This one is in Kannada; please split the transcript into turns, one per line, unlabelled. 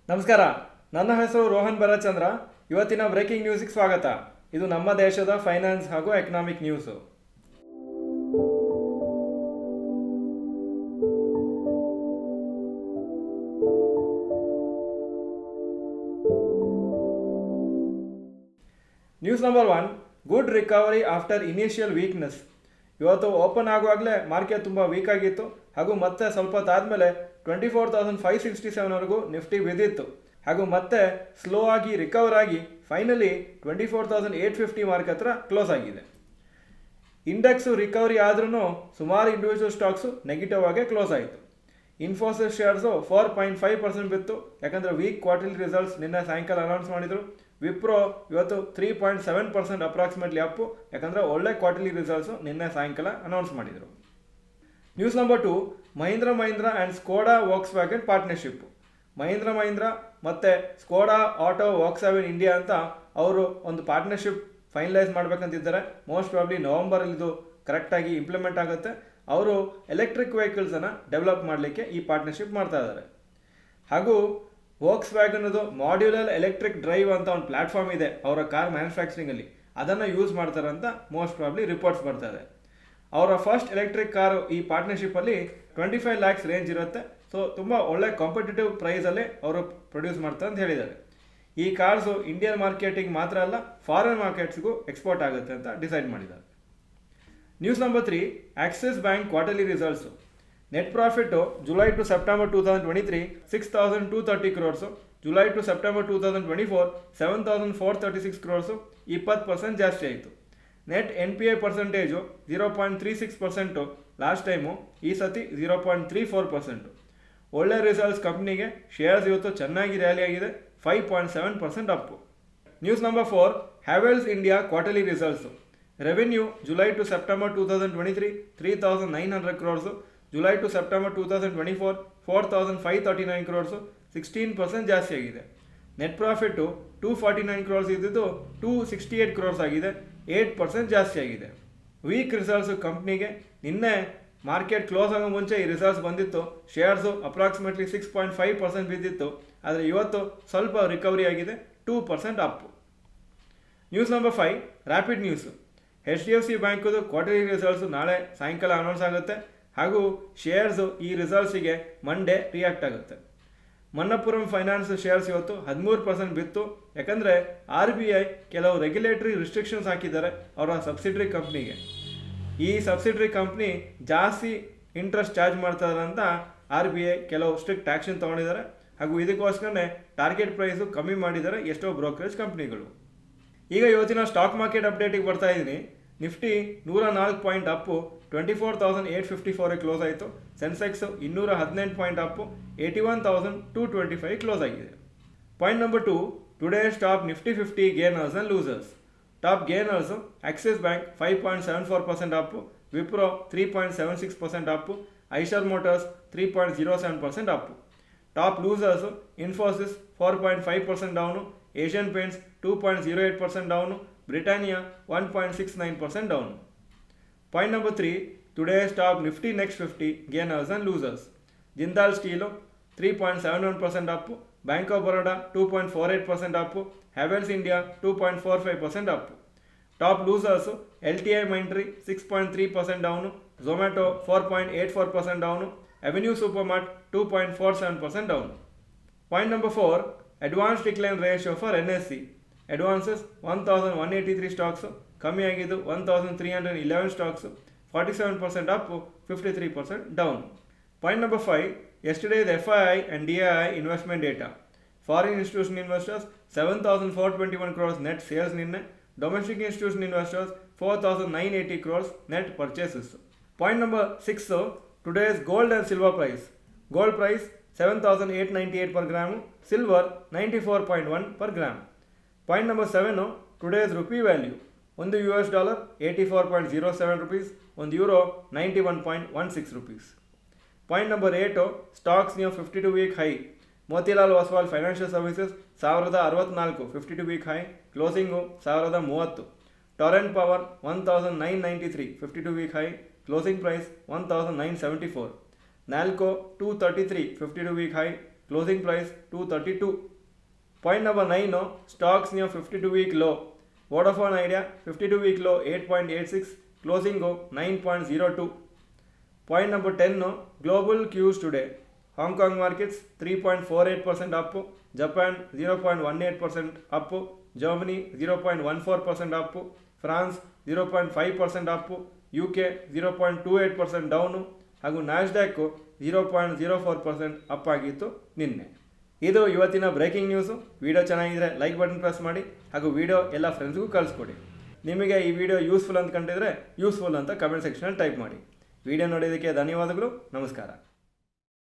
ನಮಸ್ಕಾರ. ನನ್ನ ಹೆಸರು ರೋಹನ್ ಭರತ್ಚಂದ್ರ. ಇವತ್ತಿನ ಬ್ರೇಕಿಂಗ್ ನ್ಯೂಸ್ಗೆ ಸ್ವಾಗತ. ಇದು ನಮ್ಮ ದೇಶದ ಫೈನಾನ್ಸ್ ಹಾಗೂ economic news. News number 1, good recovery after initial weakness. ಇವತ್ತು ಓಪನ್ ಆಗುವಾಗಲೇ ಮಾರ್ಕೆಟ್ ತುಂಬ ವೀಕ್ ಆಗಿತ್ತು ಹಾಗೂ ಮತ್ತೆ ಸ್ವಲ್ಪ ಹೊತ್ತಾದಮೇಲೆ 24,567ವರೆಗೂ ನಿಫ್ಟಿ ಬಿದ್ದಿತ್ತು ಹಾಗೂ ಮತ್ತೆ ಸ್ಲೋ ಆಗಿ ರಿಕವರ್ ಆಗಿ ಫೈನಲಿ 24,850 ಮಾರ್ಕ್ ಹತ್ರ ಕ್ಲೋಸ್ ಆಗಿದೆ. ಇಂಡೆಕ್ಸು ರಿಕವರಿ ಆದ್ರೂ ಸುಮಾರು ಇಂಡಿವಿಜುವಲ್ ಸ್ಟಾಕ್ಸು ನೆಗೆಟಿವ್ ಆಗೇ ಕ್ಲೋಸ್ ಆಯಿತು. ಇನ್ಫೋಸಿಸ್ ಶೇರ್ಸು 4.5% ಬಿತ್ತು, ಯಾಕಂದರೆ ವೀಕ್ ಕ್ವಾರ್ಟರ್ಲಿ ರಿಸಲ್ಟ್ಸ್ ನಿನ್ನೆ ಸಾಯಂಕಾಲ ಅನೌನ್ಸ್ ಮಾಡಿದರು. ವಿಪ್ರೋ ಇವತ್ತು 3.7% ಅಪ್ರಾಕ್ಸಿಮೇಟ್ಲಿ ಅಪ್ಪು, ಯಾಕಂದರೆ ಒಳ್ಳೆ ಕ್ವಾರ್ಟರ್ಲಿ ರಿಸಲ್ಟ್ಸು ನಿನ್ನೆ ಸಾಯಂಕಾಲ ಅನೌನ್ಸ್ ಮಾಡಿದರು. News number 2, Mahindra and Skoda Volkswagen partnership. Mahindra ಮತ್ತು ಸ್ಕೋಡಾ ಆಟೋ ವೋಕ್ಸ್ವ್ಯಾಗನ್ ಇಂಡಿಯಾ ಅಂತ ಅವರು ಒಂದು ಪಾರ್ಟ್ನರ್ಶಿಪ್ ಫೈನಲೈಸ್ ಮಾಡಬೇಕಂತಿದ್ದಾರೆ. ಮೋಸ್ಟ್ ಪ್ರಾಬ್ಲಿ ನವಂಬರಲ್ಲಿ ಇದು ಕರೆಕ್ಟಾಗಿ ಇಂಪ್ಲಿಮೆಂಟ್ ಆಗುತ್ತೆ. ಅವರು ಎಲೆಕ್ಟ್ರಿಕ್ ವೆಹಿಕಲ್ಸನ್ನು ಡೆವಲಪ್ ಮಾಡಲಿಕ್ಕೆ ಈ ಪಾರ್ಟ್ನರ್ಶಿಪ್ ಮಾಡ್ತಾ ಇದ್ದಾರೆ. ಹಾಗೂ ವೋಕ್ಸ್ವ್ಯಾಗನ್ದು ಮಾಡ್ಯುಲರ್ ಎಲೆಕ್ಟ್ರಿಕ್ ಡ್ರೈವ್ ಅಂತ ಒಂದು ಪ್ಲ್ಯಾಟ್ಫಾರ್ಮ್ ಇದೆ ಅವರ ಕಾರ್ ಮ್ಯಾನುಫ್ಯಾಕ್ಚರಿಂಗಲ್ಲಿ, ಅದನ್ನು ಯೂಸ್ ಮಾಡ್ತಾರೆ ಅಂತ ಮೋಸ್ಟ್ ಪ್ರಾಬ್ಲಿ ರಿಪೋರ್ಟ್ಸ್ ಬರ್ತಾರೆ. ಅವರ ಫಸ್ಟ್ ಎಲೆಕ್ಟ್ರಿಕ್ ಕಾರು ಈ ಪಾರ್ಟ್ನರ್ಶಿಪ್ಪಲ್ಲಿ 25 lakhs ರೇಂಜ್ ಇರುತ್ತೆ. ಸೊ ತುಂಬ ಒಳ್ಳೆ ಕಾಂಪಿಟೇಟಿವ್ ಪ್ರೈಸಲ್ಲೇ ಅವರು ಪ್ರೊಡ್ಯೂಸ್ ಮಾಡ್ತಾರೆ ಅಂತ ಹೇಳಿದ್ದಾರೆ. ಈ ಕಾರ್ಸು ಇಂಡಿಯನ್ ಮಾರ್ಕೆಟಿಗೆ ಮಾತ್ರ ಅಲ್ಲ, ಫಾರಿನ್ ಮಾರ್ಕೆಟ್ಸ್ಗೂ ಎಕ್ಸ್ಪೋರ್ಟ್ ಆಗುತ್ತೆ ಅಂತ ಡಿಸೈಡ್ ಮಾಡಿದ್ದಾರೆ. News number 3, Axis bank quarterly results. Net profit July to September 2023 6,230 crores, July to September 2024 7,436 crores, 20% ಜಾಸ್ತಿ ಆಯಿತು. Net NPA percentage 0.36%, last time, ಈ ಸತಿ 0.34%. ಒಳ್ಳೆ ರಿಸಲ್ಟ್ಸ್ ಕಂಪ್ನಿಗೆ. ಶೇರ್ಸ್ ಇವತ್ತು ಚೆನ್ನಾಗಿ ರ್ಯಾಲಿ ಆಗಿದೆ, 5.7% up. News number 4, Havells India quarterly results. Revenue July to September 2023 3,900 crores, July to September 2024 4,539 crores, 16% ಜಾಸ್ತಿ ಆಗಿದೆ. ನೆಟ್ ಪ್ರಾಫಿಟ್ಟು 249 crores ಇದ್ದಿದ್ದು 268 crores ಆಗಿದೆ, 8% ಜಾಸ್ತಿ ಆಗಿದೆ. ವೀಕ್ ರಿಸಲ್ಟ್ಸು ಕಂಪ್ನಿಗೆ. ನಿನ್ನೆ ಮಾರ್ಕೆಟ್ ಕ್ಲೋಸ್ ಆಗೋ ಮುಂಚೆ ಈ ರಿಸಲ್ಟ್ಸ್ ಬಂದಿತ್ತು. ಶೇರ್ಸು ಅಪ್ರಾಕ್ಸಿಮೇಟ್ಲಿ 6.5% ಬಿದ್ದಿತ್ತು, ಆದರೆ ಇವತ್ತು ಸ್ವಲ್ಪ ರಿಕವರಿ ಆಗಿದೆ, 2% Appu. News number 5, rapid news. HDFC ಬ್ಯಾಂಕದು ಕ್ವಾರ್ಟರ್ಲಿ ರಿಸಲ್ಟ್ಸು ನಾಳೆ ಸಾಯಂಕಾಲ ಅನೌನ್ಸ್ ಆಗುತ್ತೆ ಹಾಗೂ ಶೇರ್ಸು ಈ ರಿಸಲ್ಟ್ಸಿಗೆ ಮಂಡೇ ರಿಯಾಕ್ಟ್ ಆಗುತ್ತೆ. ಮನ್ನಪುರಂ ಫೈನಾನ್ಸ್ ಶೇರ್ಸ್ ಇವತ್ತು 13% ಬಿತ್ತು, ಯಾಕಂದರೆ RBI ಕೆಲವು ರೆಗ್ಯುಲೇಟರಿ ರಿಸ್ಟ್ರಿಕ್ಷನ್ಸ್ ಹಾಕಿದ್ದಾರೆ ಅವರ ಸಬ್ಸಿಡರಿ ಕಂಪ್ನಿಗೆ. ಈ ಸಬ್ಸಿಡರಿ ಕಂಪ್ನಿ ಜಾಸ್ತಿ ಇಂಟ್ರೆಸ್ಟ್ ಚಾರ್ಜ್ ಮಾಡ್ತಾರೆ ಅಂತ RBI ಕೆಲವು ಸ್ಟ್ರಿಕ್ಟ್ ಆ್ಯಕ್ಷನ್ ತೊಗೊಂಡಿದ್ದಾರೆ ಹಾಗೂ ಇದಕ್ಕೋಸ್ಕರನೇ ಟಾರ್ಗೆಟ್ ಪ್ರೈಸು ಕಮ್ಮಿ ಮಾಡಿದ್ದಾರೆ ಎಷ್ಟೋ ಬ್ರೋಕರೇಜ್ ಕಂಪ್ನಿಗಳು. ಈಗ ಇವತ್ತಿನ ಸ್ಟಾಕ್ ಮಾರ್ಕೆಟ್ ಅಪ್ಡೇಟಿಗೆ ಬರ್ತಾ ಇದ್ದೀನಿ. ನಿಫ್ಟಿ 104 ಪಾಯಿಂಟ್ ಅಪ್ಪು, 24,854 ಕ್ಲೋಸ್ ಆಯಿತು. ಸೆನ್ಸೆಕ್ಸು 218 ಪಾಯಿಂಟ್ ಅಪ್ಪು, 81,225 ಕ್ಲೋಸ್ ಆಗಿದೆ. Point number 2, today's top Nifty 50 gainers and losers. Top gainers Axis bank 5.74% Appu, Wipro 3.76% Appu, Eicher motors 3.07% Appu. Top losers Infosys 4.5% down, Asian paints 2.08% down, Britannia 1.69% down. Point number 3, today's top Nifty next 50 gainers and losers. Jindal steel 3.71% Appu, bank of Baroda 2.48% Appu, Havells India 2.45% Appu. Top losers LTI Mindtree 6.3% down, Zomato 4.84% down, Avenue Super Mart 2.47% down. Point number 4, advance decline ratio for NSE. Advances 1,183 stocks, ಕಮ್ಮಿ ಆಗಿದ್ದು 1,311 stocks, 47% up, 53% down. Point number 5, yesterday's FII and DII investment data. Foreign institution investors 7,421 crores net sales ನಿನ್ನೆ. Domestic institution investors 4,980 crores net purchases. Point number 6, today's gold and silver price. Gold price 7,898 per gram, silver 94.1 per gram. Point number 7, today's rupee value. $1 84.07 rupees, €1 91.16 rupees. Point number 8, stocks near 52 week high. Motilal Oswal financial services 1064 52 week high, closing 1030. Torrent power 1993 52 week high, closing price 1974. Nalco 233 52 week high, closing price 232. Point number 9, stocks near 52-week low. Vodafone Idea 52-week low 8.86, closing 9.02. Point number 10, global cues today. Hong Kong markets 3.48% up, Japan 0.18% up, Germany 0.14% up, France 0.5% up, UK 0.28% down ಹಾಗೂ ನ್ಯಾಸ್ಡ್ಯಾಕ್ 0.04% ಅಪ್ ಆಗಿತ್ತು ನಿನ್ನೆ. ಇದು ಇವತ್ತಿನ ಬ್ರೇಕಿಂಗ್ ನ್ಯೂಸು. ವಿಡಿಯೋ ಚೆನ್ನಾಗಿದ್ರೆ ಲೈಕ್ ಬಟನ್ ಪ್ರೆಸ್ ಮಾಡಿ ಹಾಗೂ ವಿಡಿಯೋ ಎಲ್ಲ ಫ್ರೆಂಡ್ಸ್ಗೂ ಕಳಿಸ್ಕೊಡಿ. ನಿಮಗೆ ಈ ವಿಡಿಯೋ ಯೂಸ್ಫುಲ್ ಅಂತ ಕಂಡಿದ್ರೆ ಯೂಸ್ಫುಲ್ ಅಂತ ಕಮೆಂಟ್ ಸೆಕ್ಷನಲ್ಲಿ ಟೈಪ್ ಮಾಡಿ. ವಿಡಿಯೋ ನೋಡೋದಕ್ಕೆ ಧನ್ಯವಾದಗಳು. ನಮಸ್ಕಾರ.